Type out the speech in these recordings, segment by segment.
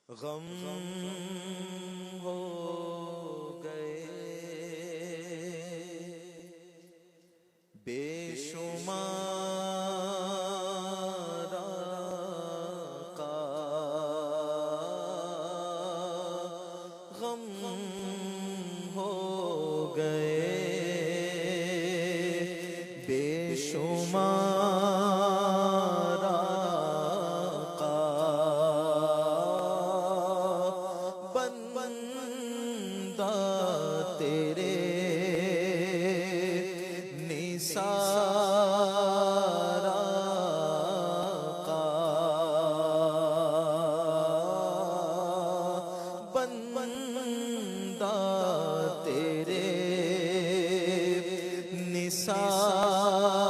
غم ہو گئے بے شمار آقا، غم ہو گئے بے شمار آقا، بندہ تیرے نثار آقا، بندہ تیرے نثار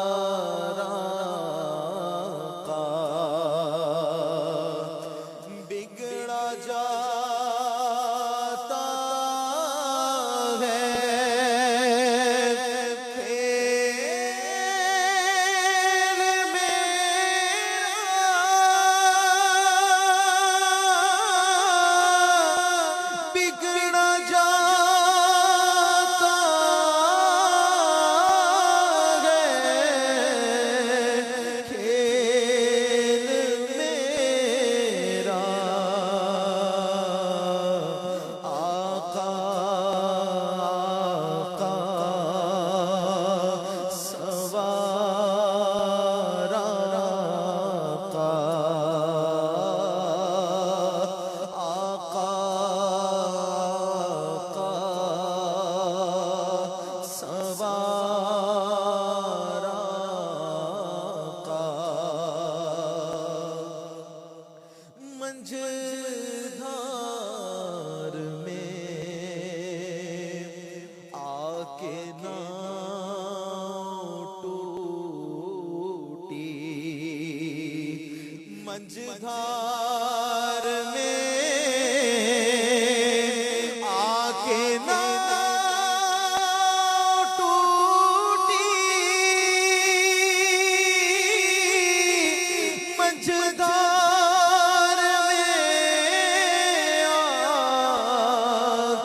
آقا، بگڑا جاتا ہے کھیل میرا، بگڑا جاتا ہے کھیل میرا، آقا آقا سوار آقا، آقا آقا سوار آقا، منجھدار میں آ کے ناؤ ٹوٹی، منجھدار میں آ کے ناؤ ٹوٹی، منجھدار میں آ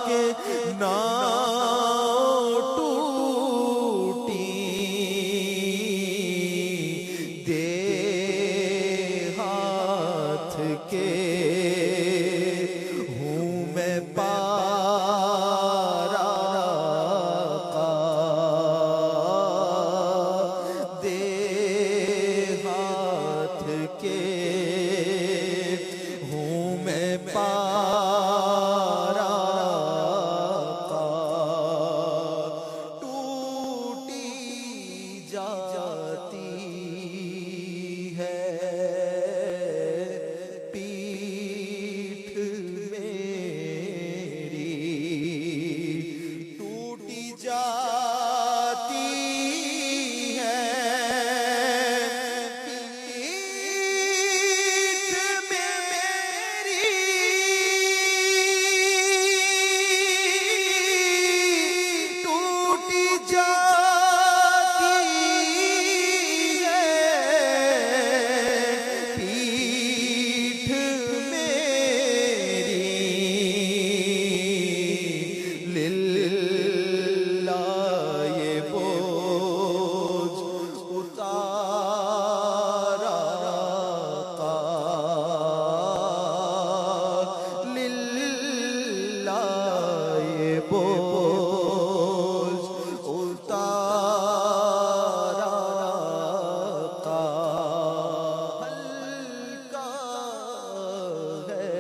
کے ناؤ ٹوٹی، دے ہاتھ کے ہوں میں پار آقا، دے ہاتھ کے ہوں میں پار آقا، ٹوٹی جاتی ہے پیٹھ میری، ٹوٹی جاتی ہے پیٹھ میری، ٹوٹی جاتی ہے پیٹھ میری، للہ یہ بوجھ اتار آقا، للہ یہ بوجھ اتار آقا، ہلکا ہے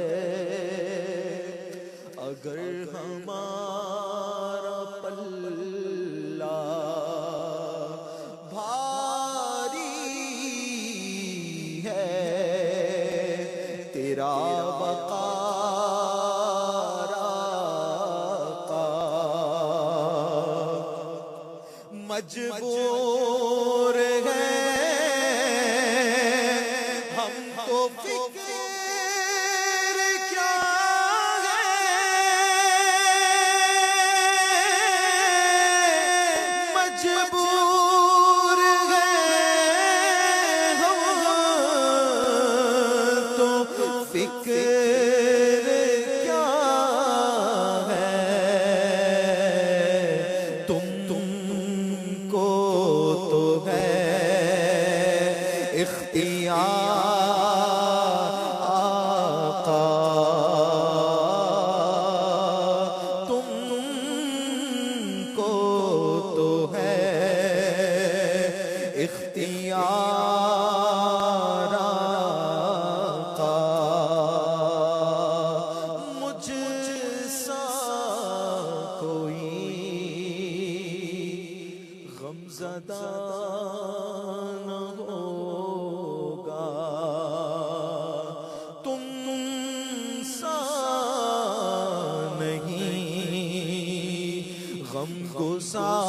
اگر ہمارا پلہ بھاری ہے، تیرا وقار آقا، مجبور ہے ہم کو فکر کیا ہے، مجبور ہے ہم تو فکر گسارا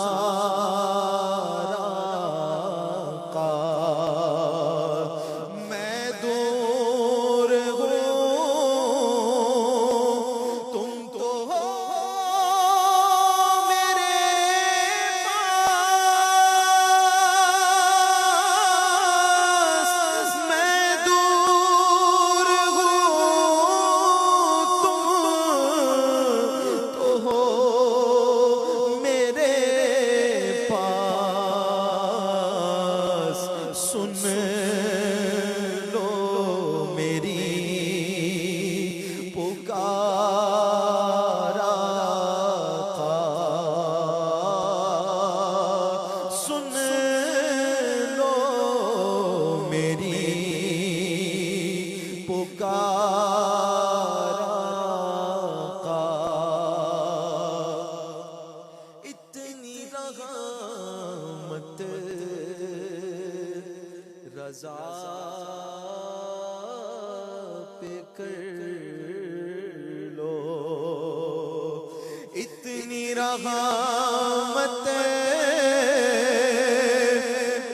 کا میں دور ہوں تم تو ہو میرے پاس میں دور ہوں تم تو ہو میرے پاس سن لو میری پکار آقا سن لو میری پکار آقا اتنی رحمت رضا پہ کر لو اتنی رحمت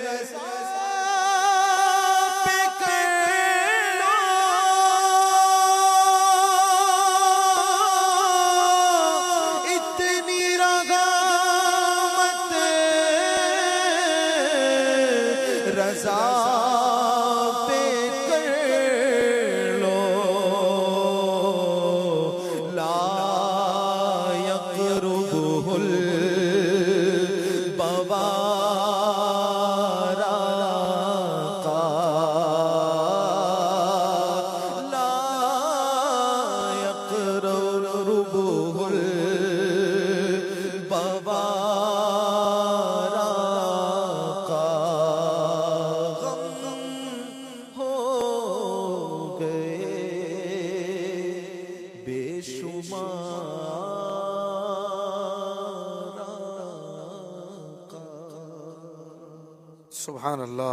رضا پہ کر لو اتنی رحمت رضا پہ کر لو لا یقربہ البوار آقا لا یقربہ البوار آقا غم ہو گئے بے شمار آقا سبحان اللہ.